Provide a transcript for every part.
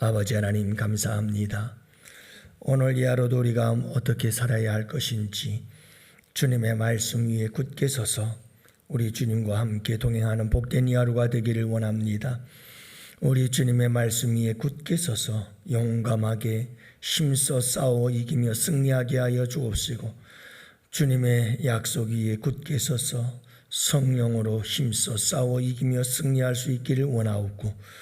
아버지 하나님 감사합니다. 오늘 이 하루도 우리가 어떻게 살아야 할 것인지 주님의 말씀 위에 굳게 서서 우리 주님과 함께 동행하는 복된 이 하루가 되기를 원합니다. 우리 주님의 말씀 위에 굳게 서서 용감하게 힘써 싸워 이기며 승리하게 하여 주옵시고, 주님의 약속 위에 굳게 서서 성령으로 힘써 싸워 이기며 승리할 수 있기를 원하옵고,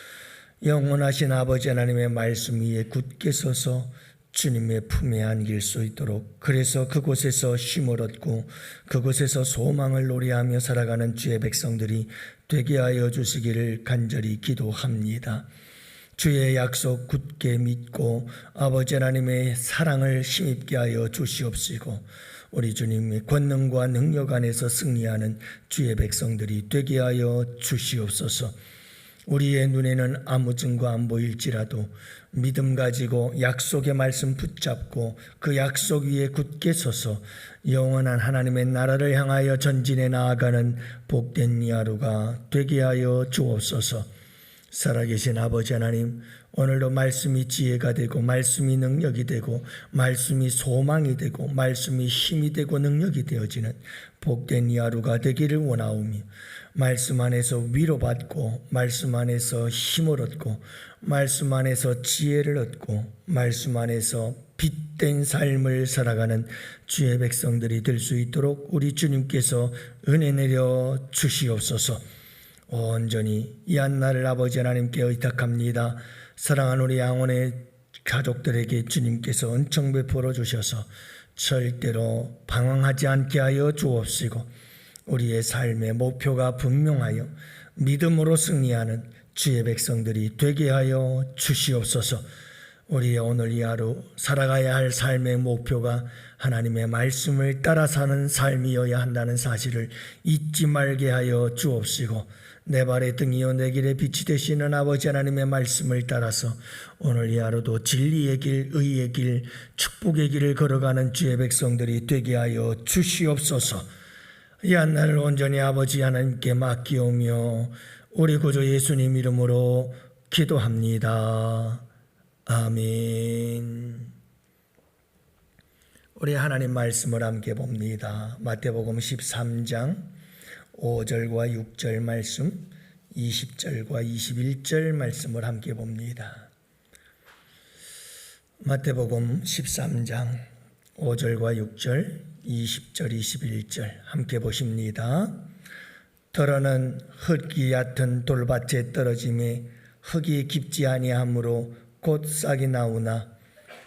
영원하신 아버지 하나님의 말씀 위에 굳게 서서 주님의 품에 안길 수 있도록, 그래서 그곳에서 쉼을 얻고 그곳에서 소망을 노래하며 살아가는 주의 백성들이 되게 하여 주시기를 간절히 기도합니다. 주의 약속 굳게 믿고 아버지 하나님의 사랑을 힘입게 하여 주시옵시고, 우리 주님의 권능과 능력 안에서 승리하는 주의 백성들이 되게 하여 주시옵소서. 우리의 눈에는 아무 증거 안 보일지라도 믿음 가지고 약속의 말씀 붙잡고 그 약속 위에 굳게 서서 영원한 하나님의 나라를 향하여 전진해 나아가는 복된 이 하루가 되게 하여 주옵소서. 살아계신 아버지 하나님, 오늘도 말씀이 지혜가 되고 말씀이 능력이 되고 말씀이 소망이 되고 말씀이 힘이 되고 능력이 되어지는 복된 이 하루가 되기를 원하오며, 말씀 안에서 위로받고 말씀 안에서 힘을 얻고 말씀 안에서 지혜를 얻고 말씀 안에서 빛된 삶을 살아가는 주의 백성들이 될 수 있도록 우리 주님께서 은혜 내려 주시옵소서. 온전히 이 한날을 아버지 하나님께 의탁합니다. 사랑하는 우리 양원의 가족들에게 주님께서 은총 베풀어 주셔서 절대로 방황하지 않게 하여 주옵시고, 우리의 삶의 목표가 분명하여 믿음으로 승리하는 주의 백성들이 되게 하여 주시옵소서. 우리의 오늘 이 하루 살아가야 할 삶의 목표가 하나님의 말씀을 따라 사는 삶이어야 한다는 사실을 잊지 말게 하여 주옵시고, 내 발의 등이요 내 길의 빛이 되시는 아버지 하나님의 말씀을 따라서 오늘 이 하루도 진리의 길, 의의 길, 축복의 길을 걸어가는 주의 백성들이 되게 하여 주시옵소서. 이 한날을 온전히 아버지 하나님께 맡기오며 우리 구주 예수님 이름으로 기도합니다. 아멘. 우리 하나님 말씀을 함께 봅니다. 마태복음 13장 5절과 6절 말씀, 20절과 21절 말씀을 함께 봅니다. 마태복음 13장 5절과 6절, 20절, 21절 함께 보십니다. 더러는 흙이 얕은 돌밭에 떨어짐에 흙이 깊지 아니하므로 곧 싹이 나오나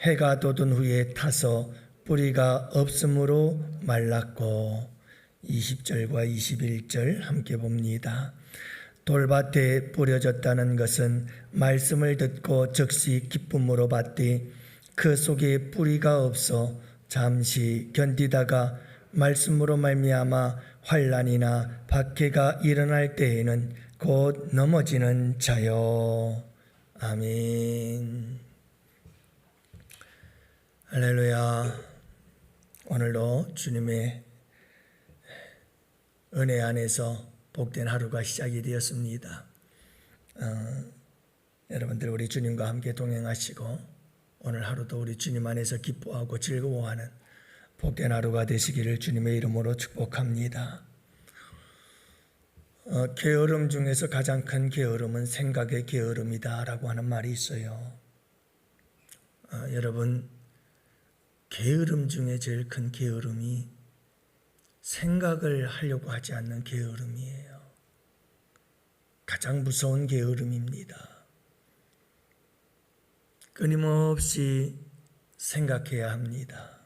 해가 돋은 후에 타서 뿌리가 없으므로 말랐고, 20절과 21절 함께 봅니다. 돌밭에 뿌려졌다는 것은 말씀을 듣고 즉시 기쁨으로 받되 그 속에 뿌리가 없어 잠시 견디다가 말씀으로 말미암아 환난이나 박해가 일어날 때에는 곧 넘어지는 자요. 아멘. 할렐루야. 오늘도 주님의 은혜 안에서 복된 하루가 시작이 되었습니다. 여러분들 우리 주님과 함께 동행하시고 오늘 하루도 우리 주님 안에서 기뻐하고 즐거워하는 복된 하루가 되시기를 주님의 이름으로 축복합니다. 게으름 중에서 가장 큰 게으름은 생각의 게으름이다 라고 하는 말이 있어요. 여러분, 게으름 중에 제일 큰 게으름이 생각을 하려고 하지 않는 게으름이에요. 가장 무서운 게으름입니다. 끊임없이 생각해야 합니다.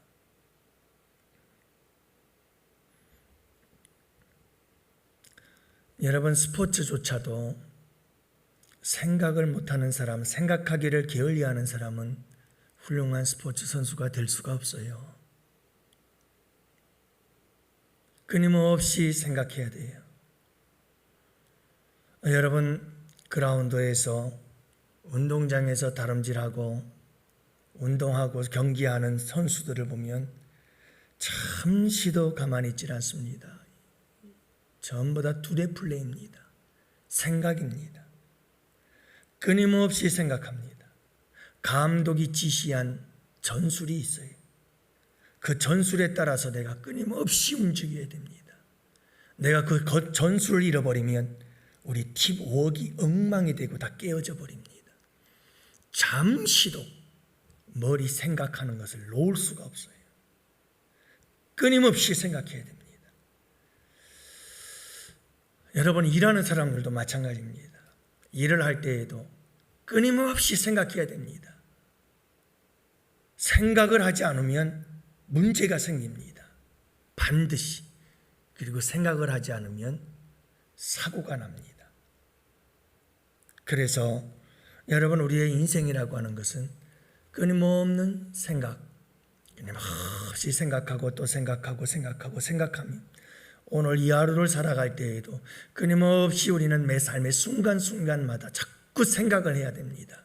여러분, 스포츠조차도 생각을 못하는 사람, 생각하기를 게을리하는 사람은 훌륭한 스포츠 선수가 될 수가 없어요. 끊임없이 생각해야 돼요. 여러분, 그라운드에서 운동장에서 다름질하고 운동하고 경기하는 선수들을 보면 잠시도 가만히 있질 않습니다. 전부 다 두뇌 플레이입니다. 생각입니다. 끊임없이 생각합니다. 감독이 지시한 전술이 있어요. 그 전술에 따라서 내가 끊임없이 움직여야 됩니다. 내가 그 전술을 잃어버리면 우리 팀워크가 엉망이 되고 다 깨어져 버립니다. 잠시도 머리 생각하는 것을 놓을 수가 없어요. 끊임없이 생각해야 됩니다. 여러분, 일하는 사람들도 마찬가지입니다. 일을 할 때에도 끊임없이 생각해야 됩니다. 생각을 하지 않으면 문제가 생깁니다. 반드시. 그리고 생각을 하지 않으면 사고가 납니다. 그래서 여러분, 우리의 인생이라고 하는 것은 끊임없는 생각, 끊임없이 생각하고 또 생각하면 오늘 이 하루를 살아갈 때에도 끊임없이 우리는 매 삶의 순간순간마다 자꾸 생각을 해야 됩니다.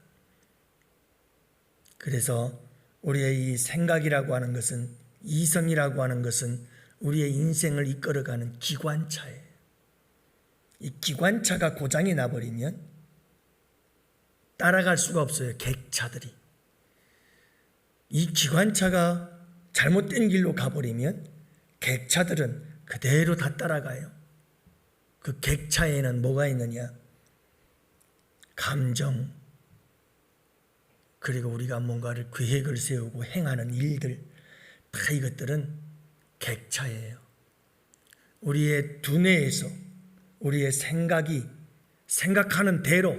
그래서 우리의 이 생각이라고 하는 것은, 이성이라고 하는 것은 우리의 인생을 이끌어가는 기관차예요. 이 기관차가 고장이 나버리면 따라갈 수가 없어요. 객차들이. 이 기관차가 잘못된 길로 가버리면 객차들은 그대로 다 따라가요. 그 객차에는 뭐가 있느냐? 감정, 그리고 우리가 뭔가를 계획을 세우고 행하는 일들, 다 이것들은 객차예요. 우리의 두뇌에서 우리의 생각이 생각하는 대로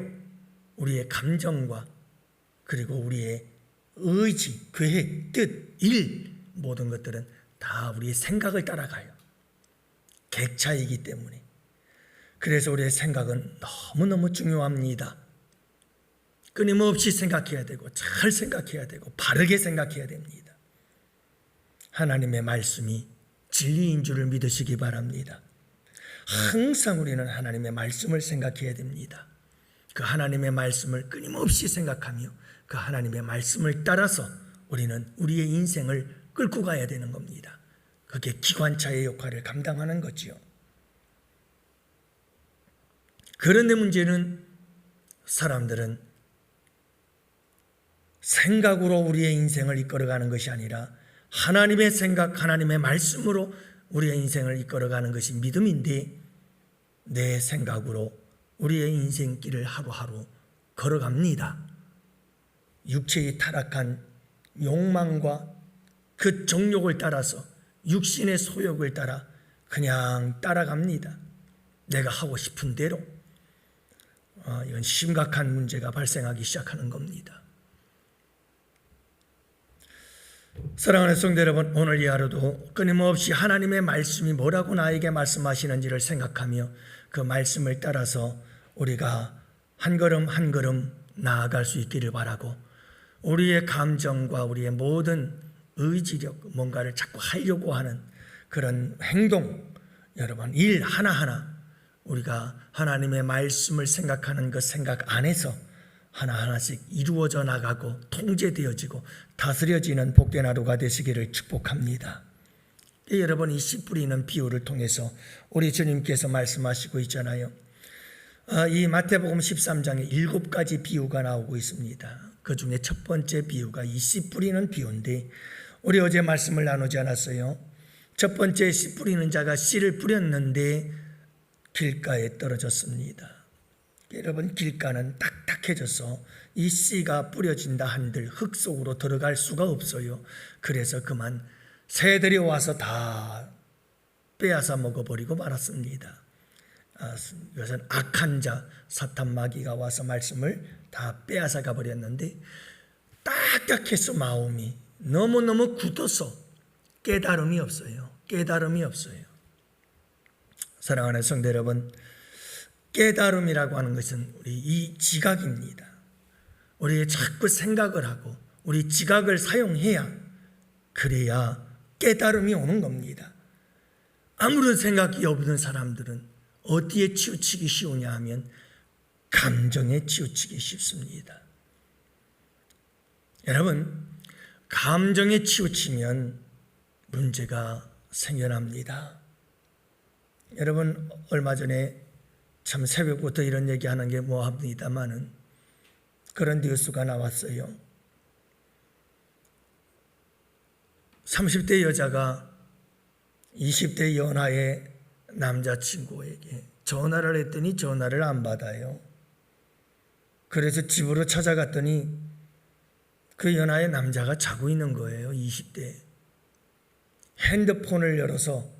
우리의 감정과 그리고 우리의 의지, 계획, 뜻, 일, 모든 것들은 다 우리의 생각을 따라가요. 객차이기 때문에. 그래서 우리의 생각은 너무너무 중요합니다. 끊임없이 생각해야 되고, 잘 생각해야 되고, 바르게 생각해야 됩니다. 하나님의 말씀이 진리인 줄을 믿으시기 바랍니다. 항상 우리는 하나님의 말씀을 생각해야 됩니다. 그 하나님의 말씀을 끊임없이 생각하며 그 하나님의 말씀을 따라서 우리는 우리의 인생을 끌고 가야 되는 겁니다. 그게 기관차의 역할을 감당하는 거지요. 그런데 문제는 사람들은 생각으로 우리의 인생을 이끌어가는 것이 아니라 하나님의 생각, 하나님의 말씀으로 우리의 인생을 이끌어가는 것이 믿음인데, 내 생각으로 우리의 인생길을 하루하루 걸어갑니다. 육체의 타락한 욕망과 그 정욕을 따라서, 육신의 소욕을 따라 그냥 따라갑니다. 내가 하고 싶은 대로. 이건 심각한 문제가 발생하기 시작하는 겁니다. 사랑하는 성도 여러분, 오늘 이 하루도 끊임없이 하나님의 말씀이 뭐라고 나에게 말씀하시는지를 생각하며 그 말씀을 따라서 우리가 한 걸음 한 걸음 나아갈 수 있기를 바라고, 우리의 감정과 우리의 모든 의지력, 뭔가를 자꾸 하려고 하는 그런 행동, 여러분 일 하나하나 우리가 하나님의 말씀을 생각하는 그 생각 안에서 하나하나씩 이루어져 나가고 통제되어지고 다스려지는 복된 하루가 되시기를 축복합니다. 여러분, 이 씨 뿌리는 비유를 통해서 우리 주님께서 말씀하시고 있잖아요. 이 마태복음 13장에 7가지 비유가 나오고 있습니다. 그 중에 첫 번째 비유가 이 씨 뿌리는 비유인데, 우리 어제 말씀을 나누지 않았어요. 첫 번째 씨 뿌리는 자가 씨를 뿌렸는데 길가에 떨어졌습니다. 여러분, 길가는 딱딱해져서 이 씨가 뿌려진다 한들 흙 속으로 들어갈 수가 없어요. 그래서 그만 새들이 와서 다 빼앗아 먹어버리고 말았습니다. 이것은 악한 자, 사탄 마귀가 와서 말씀을 다 빼앗아 가버렸는데, 딱딱해서 마음이 너무너무 굳어서 깨달음이 없어요. 깨달음이 없어요. 사랑하는 성도 여러분, 깨달음이라고 하는 것은 우리 이 지각입니다. 우리 자꾸 생각을 하고 우리 지각을 사용해야, 그래야 깨달음이 오는 겁니다. 아무런 생각이 없는 사람들은 어디에 치우치기 쉬우냐 하면 감정에 치우치기 쉽습니다. 여러분, 감정에 치우치면 문제가 생겨납니다. 여러분, 얼마 전에 참 새벽부터 이런 얘기하는 게 뭐합니다마는 그런 뉴스가 나왔어요. 30대 여자가 20대 연하의 남자친구에게 전화를 했더니 전화를 안 받아요. 그래서 집으로 찾아갔더니 그 연하의 남자가 자고 있는 거예요. 20대. 핸드폰을 열어서,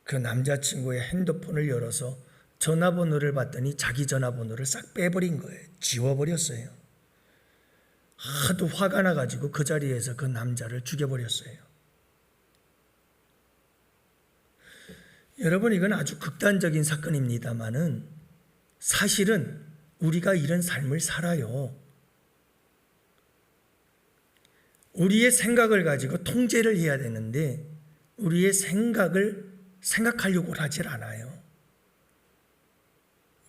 그 남자친구의 핸드폰을 열어서 전화번호를 봤더니 자기 전화번호를 싹 빼버린 거예요. 지워버렸어요. 하도 화가 나가지고 그 자리에서 그 남자를 죽여버렸어요. 여러분, 이건 아주 극단적인 사건입니다만은 사실은 우리가 이런 삶을 살아요. 우리의 생각을 가지고 통제를 해야 되는데 우리의 생각을 생각하려고 하질 않아요.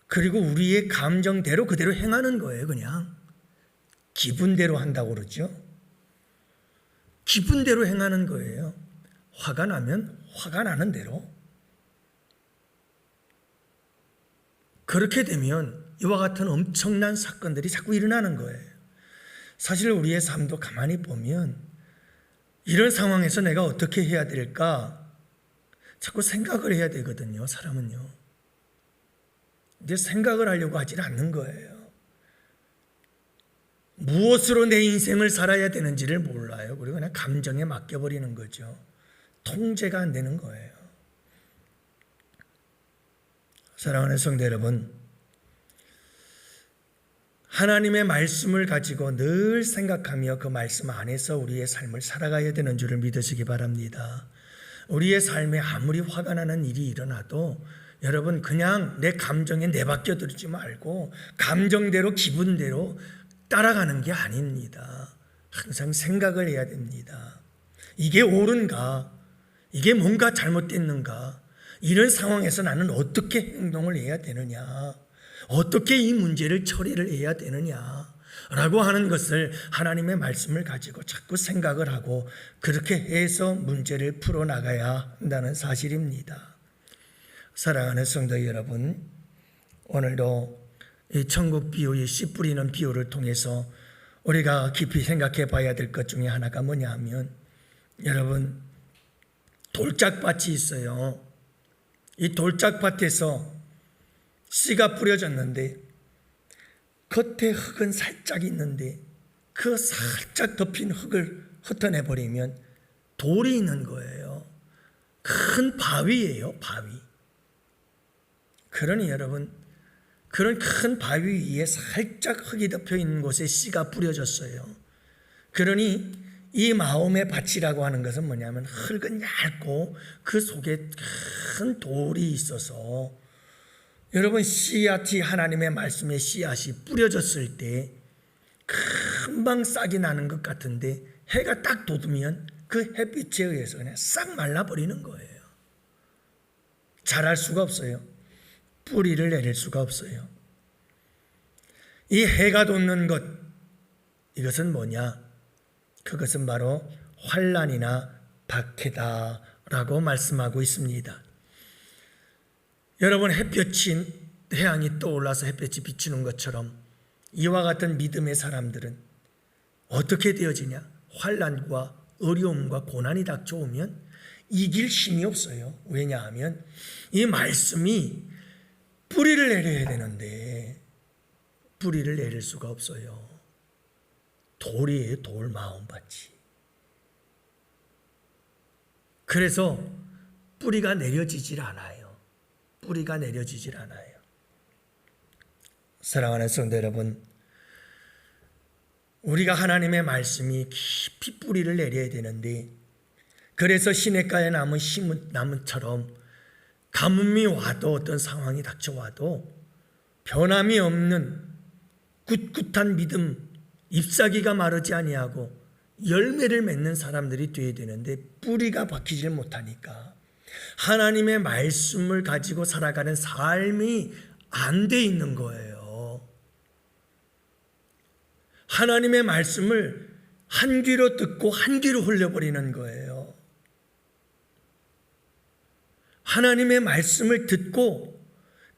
그리고 우리의 감정대로 그대로 행하는 거예요. 그냥 기분대로 한다고 그러죠. 기분대로 행하는 거예요. 화가 나면 화가 나는 대로. 그렇게 되면 이와 같은 엄청난 사건들이 자꾸 일어나는 거예요. 사실 우리의 삶도 가만히 보면 이런 상황에서 내가 어떻게 해야 될까 자꾸 생각을 해야 되거든요. 사람은요. 근데 생각을 하려고 하질 않는 거예요. 무엇으로 내 인생을 살아야 되는지를 몰라요. 그리고 그냥 감정에 맡겨버리는 거죠. 통제가 안 되는 거예요. 사랑하는 성도 여러분, 하나님의 말씀을 가지고 늘 생각하며 그 말씀 안에서 우리의 삶을 살아가야 되는 줄을 믿으시기 바랍니다. 우리의 삶에 아무리 화가 나는 일이 일어나도 여러분, 그냥 내 감정에 내밖에 들지 말고 감정대로 기분대로 따라가는 게 아닙니다. 항상 생각을 해야 됩니다. 이게 옳은가? 이게 뭔가 잘못됐는가? 이런 상황에서 나는 어떻게 행동을 해야 되느냐? 어떻게 이 문제를 처리를 해야 되느냐? 라고 하는 것을 하나님의 말씀을 가지고 자꾸 생각을 하고 그렇게 해서 문제를 풀어나가야 한다는 사실입니다. 사랑하는 성도 여러분, 오늘도 이 천국 비유의 씨 뿌리는 비유를 통해서 우리가 깊이 생각해 봐야 될 것 중에 하나가 뭐냐 하면, 여러분, 돌짝밭이 있어요. 이 돌짝밭에서 씨가 뿌려졌는데 겉에 흙은 살짝 있는데 그 살짝 덮인 흙을 흩어내버리면 돌이 있는 거예요. 큰 바위예요. 바위. 그러니 여러분, 그런 큰 바위 위에 살짝 흙이 덮여 있는 곳에 씨가 뿌려졌어요. 그러니 이 마음의 밭이라고 하는 것은 뭐냐면 흙은 얇고 그 속에 큰 돌이 있어서 여러분, 씨앗이 하나님의 말씀의 씨앗이 뿌려졌을 때 금방 싹이 나는 것 같은데 해가 딱 돋으면 그 햇빛에 의해서 그냥 싹 말라버리는 거예요. 자랄 수가 없어요. 뿌리를 내릴 수가 없어요. 이 해가 돋는 것, 이것은 뭐냐? 그것은 바로 환난이나 박해다라고 말씀하고 있습니다. 여러분, 햇볕이, 태양이 떠올라서 햇볕이 비추는 것처럼 이와 같은 믿음의 사람들은 어떻게 되어지냐? 환난과 어려움과 고난이 닥쳐오면 이길 힘이 없어요. 왜냐하면 이 말씀이 뿌리를 내려야 되는데 뿌리를 내릴 수가 없어요. 돌이에요. 돌 마음밭이. 그래서 뿌리가 내려지질 않아요. 뿌리가 내려지질 않아요. 사랑하는 성도 여러분, 우리가 하나님의 말씀이 깊이 뿌리를 내려야 되는데, 그래서 시냇가에 남은 나무처럼 가뭄이 와도 어떤 상황이 닥쳐와도 변함이 없는 꿋꿋한 믿음, 잎사귀가 마르지 아니하고 열매를 맺는 사람들이 되어야 되는데 뿌리가 박히질 못하니까 하나님의 말씀을 가지고 살아가는 삶이 안 돼 있는 거예요. 하나님의 말씀을 한 귀로 듣고 한 귀로 흘려버리는 거예요. 하나님의 말씀을 듣고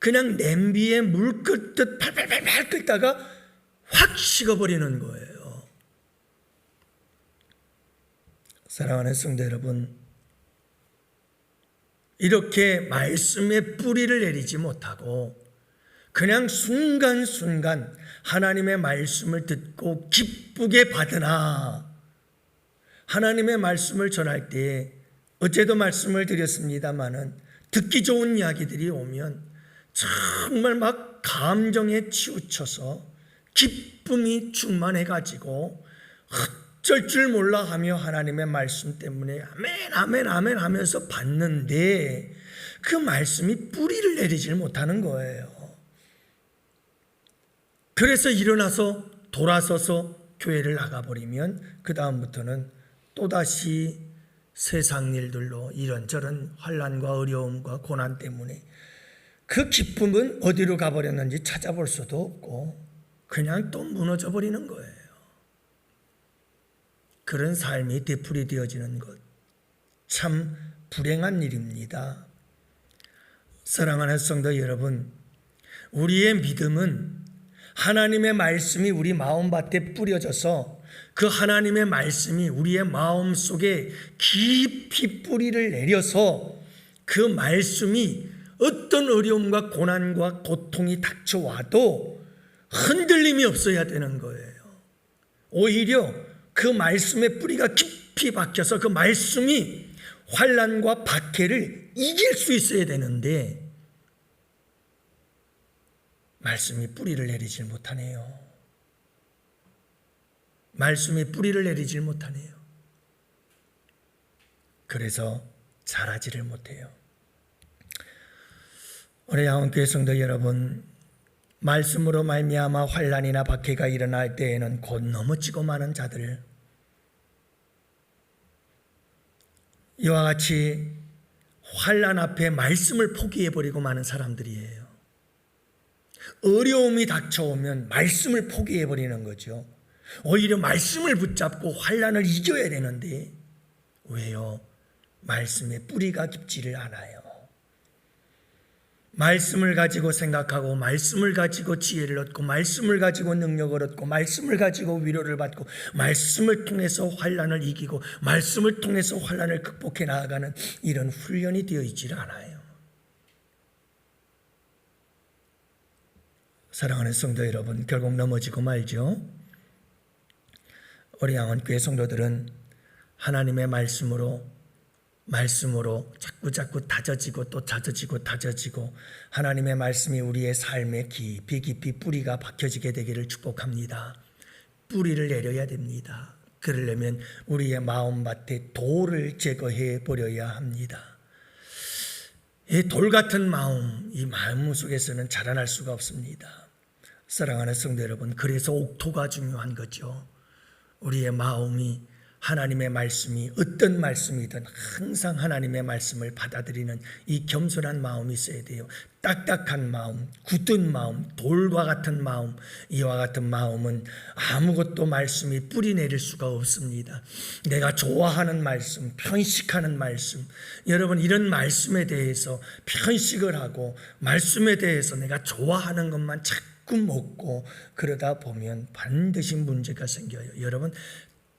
그냥 냄비에 물 끓듯 팔팔팔 끓다가 확 식어버리는 거예요. 사랑하는 성도 여러분, 이렇게 말씀의 뿌리를 내리지 못하고 그냥 순간순간 하나님의 말씀을 듣고 기쁘게 받으나, 하나님의 말씀을 전할 때에 어제도 말씀을 드렸습니다마는 듣기 좋은 이야기들이 오면 정말 막 감정에 치우쳐서 기쁨이 충만해가지고 어쩔 줄 몰라 하며 하나님의 말씀 때문에 아멘 아멘 아멘 하면서 받는데 그 말씀이 뿌리를 내리질 못하는 거예요. 그래서 일어나서 돌아서서 교회를 나가버리면 그 다음부터는 또다시 세상 일들로 이런저런 환난과 어려움과 고난 때문에 그 기쁨은 어디로 가버렸는지 찾아볼 수도 없고 그냥 또 무너져 버리는 거예요. 그런 삶이 되풀이되어지는 것, 참 불행한 일입니다. 사랑하는 성도 여러분, 우리의 믿음은 하나님의 말씀이 우리 마음밭에 뿌려져서 그 하나님의 말씀이 우리의 마음 속에 깊이 뿌리를 내려서 그 말씀이 어떤 어려움과 고난과 고통이 닥쳐와도 흔들림이 없어야 되는 거예요. 오히려 그 말씀의 뿌리가 깊이 박혀서 그 말씀이 환난과 박해를 이길 수 있어야 되는데 말씀이 뿌리를 내리질 못하네요. 말씀이 뿌리를 내리질 못하네요. 그래서 자라지를 못해요. 우리 양원교회 성도 여러분, 말씀으로 말미암아 환난이나 박해가 일어날 때에는 곧 넘어지고 마는 자들, 이와 같이 환난 앞에 말씀을 포기해버리고 마는 사람들이에요. 어려움이 닥쳐오면 말씀을 포기해버리는 거죠. 오히려 말씀을 붙잡고 환난을 이겨야 되는데 왜요? 말씀의 뿌리가 깊지를 않아요. 말씀을 가지고 생각하고 말씀을 가지고 지혜를 얻고 말씀을 가지고 능력을 얻고 말씀을 가지고 위로를 받고 말씀을 통해서 환난을 이기고 말씀을 통해서 환난을 극복해 나아가는 이런 훈련이 되어 있지를 않아요. 사랑하는 성도 여러분, 결국 넘어지고 말죠. 우리 양원교회 성도들은 하나님의 말씀으로 자꾸 다져지고 또 다져지고 하나님의 말씀이 우리의 삶에 깊이 뿌리가 박혀지게 되기를 축복합니다. 뿌리를 내려야 됩니다. 그러려면 우리의 마음밭에 돌을 제거해 버려야 합니다. 이 돌 같은 마음, 이 마음 속에서는 자라날 수가 없습니다. 사랑하는 성도 여러분, 그래서 옥토가 중요한 거죠. 우리의 마음이 하나님의 말씀이 어떤 말씀이든 항상 하나님의 말씀을 받아들이는 이 겸손한 마음이 있어야 돼요. 딱딱한 마음, 굳은 마음, 돌과 같은 마음, 이와 같은 마음은 아무것도 말씀이 뿌리 내릴 수가 없습니다. 내가 좋아하는 말씀, 편식하는 말씀, 여러분 이런 말씀에 대해서 편식을 하고 말씀에 대해서 내가 좋아하는 것만 자꾸 먹고 그러다 보면 반드시 문제가 생겨요. 여러분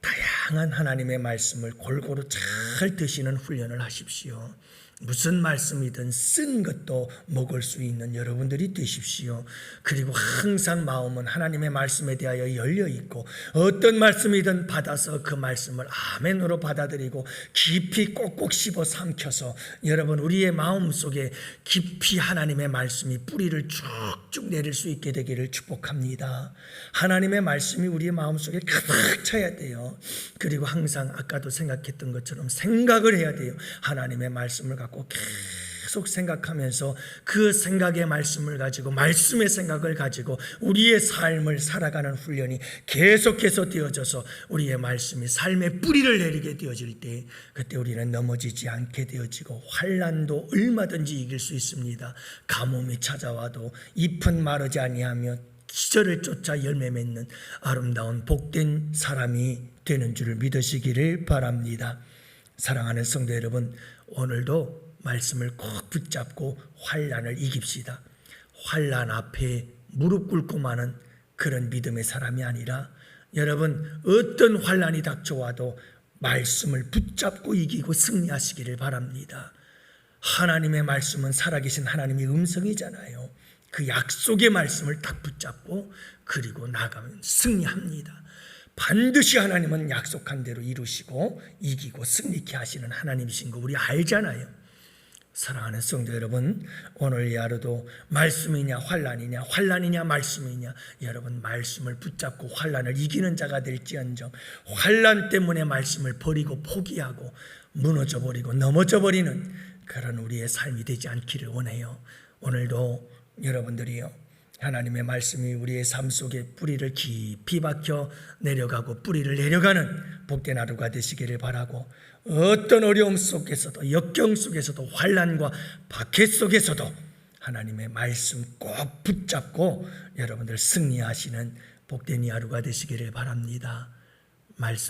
다양한 하나님의 말씀을 골고루 잘 드시는 훈련을 하십시오. 무슨 말씀이든 쓴 것도 먹을 수 있는 여러분들이 되십시오. 그리고 항상 마음은 하나님의 말씀에 대하여 열려 있고 어떤 말씀이든 받아서 그 말씀을 아멘으로 받아들이고 깊이 꼭꼭 씹어 삼켜서 여러분 우리의 마음 속에 깊이 하나님의 말씀이 뿌리를 쭉쭉 내릴 수 있게 되기를 축복합니다. 하나님의 말씀이 우리의 마음 속에 가득 차야 돼요. 그리고 항상 아까도 생각했던 것처럼 생각을 해야 돼요. 하나님의 말씀을 갖고 계속 생각하면서 그 생각의 말씀을 가지고 말씀의 생각을 가지고 우리의 삶을 살아가는 훈련이 계속해서 되어져서 우리의 말씀이 삶의 뿌리를 내리게 되어질 때 그때 우리는 넘어지지 않게 되어지고 환난도 얼마든지 이길 수 있습니다. 가뭄이 찾아와도 잎은 마르지 아니하며 기절을 쫓아 열매 맺는 아름다운 복된 사람이 되는 줄 믿으시기를 바랍니다. 사랑하는 성도 여러분, 오늘도 말씀을 꼭 붙잡고 환난을 이깁시다. 환난 앞에 무릎 꿇고 마는 그런 믿음의 사람이 아니라 여러분 어떤 환난이 닥쳐와도 말씀을 붙잡고 이기고 승리하시기를 바랍니다. 하나님의 말씀은 살아계신 하나님의 음성이잖아요. 그 약속의 말씀을 딱 붙잡고 그리고 나가면 승리합니다. 반드시 하나님은 약속한 대로 이루시고 이기고 승리케 하시는 하나님이신 거 우리 알잖아요. 사랑하는 성도 여러분, 오늘 이 하루도 말씀이냐 환난이냐 환난이냐 말씀이냐, 여러분 말씀을 붙잡고 환난을 이기는 자가 될지언정 환난 때문에 말씀을 버리고 포기하고 무너져 버리고 넘어져 버리는 그런 우리의 삶이 되지 않기를 원해요. 오늘도 여러분들이요, 하나님의 말씀이 우리의 삶 속에 뿌리를 깊이 박혀 내려가고 뿌리를 내려가는 복된 하루가 되시기를 바라고, 어떤 어려움 속에서도 역경 속에서도 환난과 박해 속에서도 하나님의 말씀 꼭 붙잡고 여러분들 승리하시는 복된 이 하루가 되시기를 바랍니다. 말씀